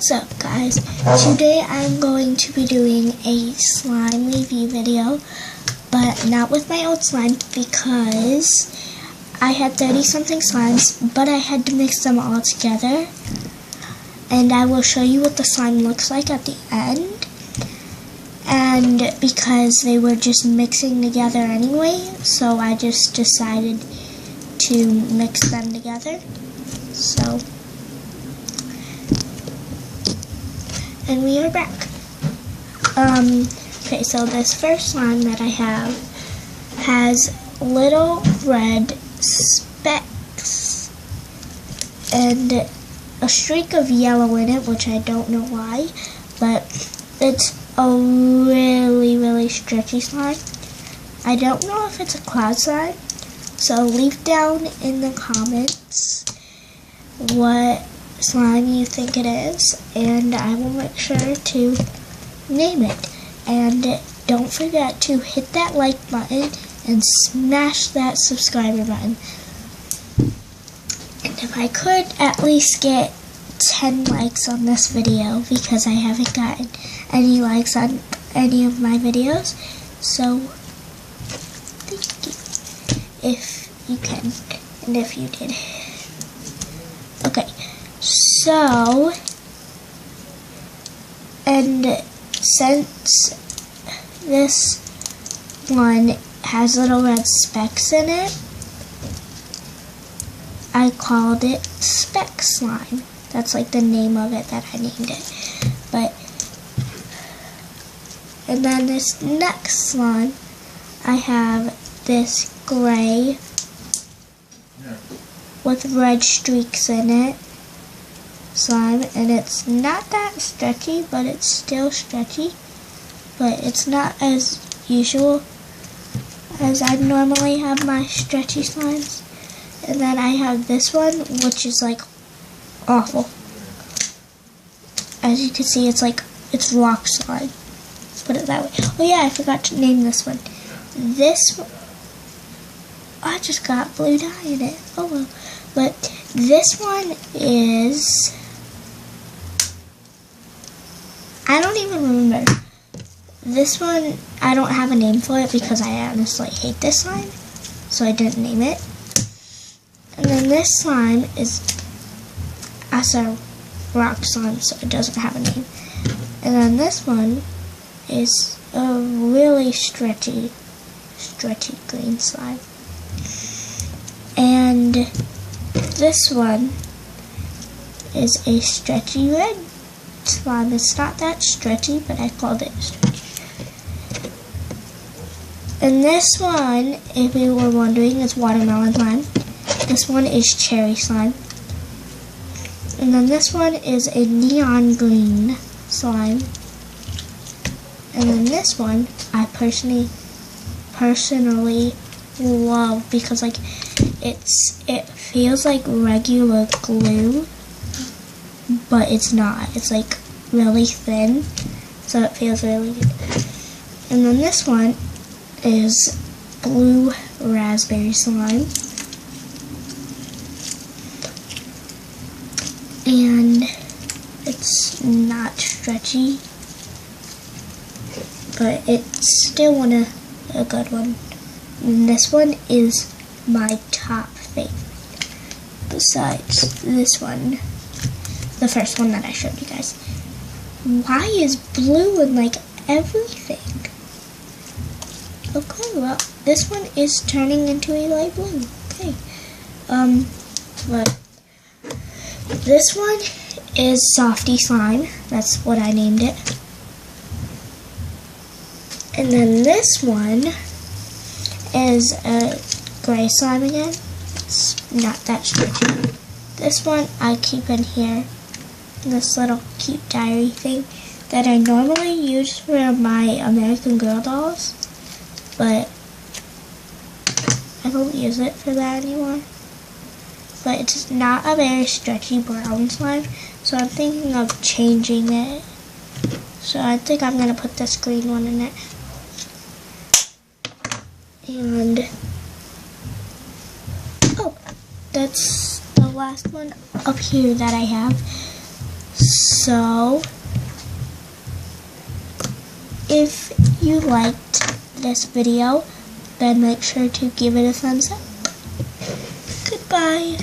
What's up, guys? Today I'm going to be doing a slime review video, but not with my old slime because I had 30-something slimes, but I had to mix them all together. And I will show you what the slime looks like at the end. And because they were just mixing together anyway, so I just decided to mix them together. And we are back. Okay, so this first slime that I have has little red specks and a streak of yellow in it, which I don't know why, but it's a really stretchy slime. I don't know if it's a cloud slime, so leave down in the comments what slime you think it is, and I will make sure to name it. And don't forget to hit that like button and smash that subscriber button. And if I could at least get 10 likes on this video, because I haven't gotten any likes on any of my videos, so thank you if you can, and if you did. Okay, so, and since this one has little red specks in it, I called it Speck Slime. That's like the name of it that I named it. And then this next slime, I have this gray with red streaks in it slime, and it's not that stretchy, but it's still stretchy, but it's not as usual as I normally have my stretchy slimes. And then I have this one, which is like awful. As you can see, it's rock slime. Let's put it that way. Oh yeah, I forgot to name this one. This one, I just got blue dye in it. Oh well. But this one is, I don't even remember. This one, I don't have a name for it because I honestly hate this slime, so I didn't name it. And then this slime is also rock slime, so it doesn't have a name. And then this one is a really stretchy green slime. And this one is a stretchy red slime. It's not that stretchy, but I called it stretchy. And this one, if you were wondering, is watermelon slime. This one is cherry slime. And then this one is a neon green slime. And then this one, I personally love because it feels like regular glue, but it's not. It's like really thin, so it feels really good. And then this one is blue raspberry slime. And it's not stretchy, but it's still a good one. And this one is my top favorite, besides this one, the first one that I showed you guys. Why is blue in like everything? Okay, well, this one is turning into a light blue. Okay, but this one is Softy Slime. That's what I named it. And then this one is a gray slime again. It's not that stretchy. This one I keep in here, this little cute diary thing that I normally use for my American Girl dolls, but I don't use it for that anymore. But it's not a very stretchy brown slime, so I'm thinking of changing it. So I think I'm going to put this green one in it. And, oh, that's the last one up here that I have. So, if you liked this video, then make sure to give it a thumbs up. Goodbye.